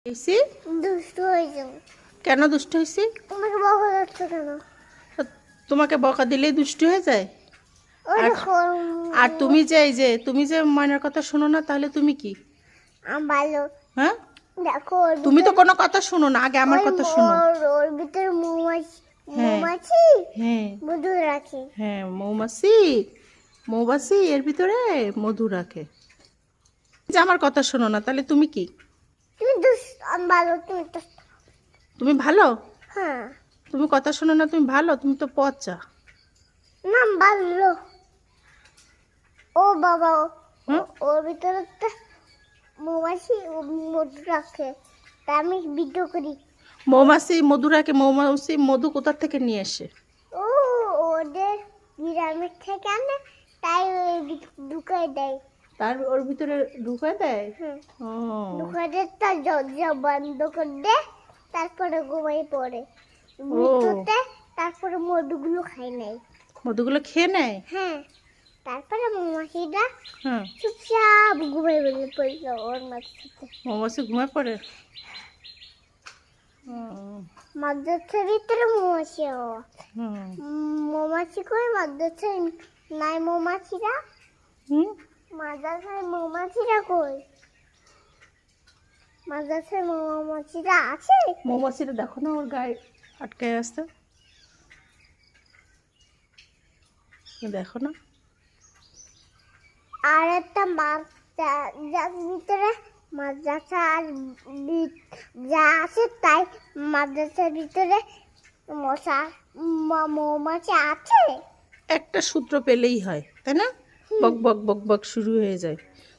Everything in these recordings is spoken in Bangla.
এসি দুষ্ট হয়েছে। কেন দুষ্ট হয়েছি? তোমাকে বকা যাচ্ছে কেন? তোমাকে বকা দিলেই দুষ্ট হয়ে যায়? ওই আর দেখো আর তুমি যে ময়নার কথা শোনো না, তাহলে তুমি কি? ভালো। হ্যাঁ, দেখো তুমি তো কোনো কথা শোনো না, আগে আমার কথা শোনো। ওর ভিতরে মৌমাছি হ্যাঁ মৌমাছি হ্যাঁ মধু রাখে। হ্যাঁ, মৌমাছি মৌমাছি এর ভিতরে মধু রাখে। যে আমার কথা শোনো না, তাহলে তুমি কি? তুমি দুষ্ট। ভালো তুমি তো। তুমি ভালো? হ্যাঁ তুমি কথা শোনো না, তুমি ভালো? তুমি তো পচা। না ভালো। ও বাবা হ্যাঁ, ওর ভিতরে তো মৌমাছি মধু রাখে, তা আমি ভিডিও করি। মৌমাছি মধু রাখে। মৌমাছি মধু কোথা থেকে নিয়ে আসে? ও ওদের গ্রামের থেকে আনে, তাই ওই ঢুকাই দেয়। তার ওর ভিতরে ঢুকে দেয়। হ্যাঁ ও, ঢুকাই দিয়ে তার দরজা বন্ধ করে দেয়, তারপরে ঘুমাই পড়ে মৃত্যুতে। তারপরে মধুগুলো খাই নাই। মধুগুলো খেয়ে নেয়। হ্যাঁ তারপরে মৌমাছিটা হ্যাঁ, চুপচাপ ঘুমাই বেরিয়ে পড়লো ওর মাঝখানে। মৌমাছি ঘুমায় পড়ে। ও, মাদ্রাসার ভিতরে মৌমাছি হুম মৌমাছি কই মাদ্রাসায় নাই মৌমাছিরা। হুম, মাদ্রাসায় মৌমাছিরা কই? মাদ্রাসায় মৌমাছিরা আছে। মৌমাছিটা দেখো না, ওর গায়ে আটকে আসতে, দেখো না। আর একটা মাদ্রাসার ভিতরে মাদ্রাসার যা আছে তাই মাদ্রাসার ভিতরে মৌমাছি আছে। একটা সূত্র পেলেই হয়, তাই না? বক বক বক বক শুরু হয়ে যায়।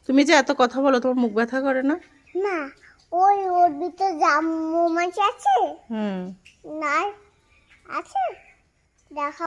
তুমি যে এত কথা বলো, তোমার মুখ ব্যথা করে না? না ওর ভিতরে যা মৌমাছি আছে হুম। নাই আছে দেখা।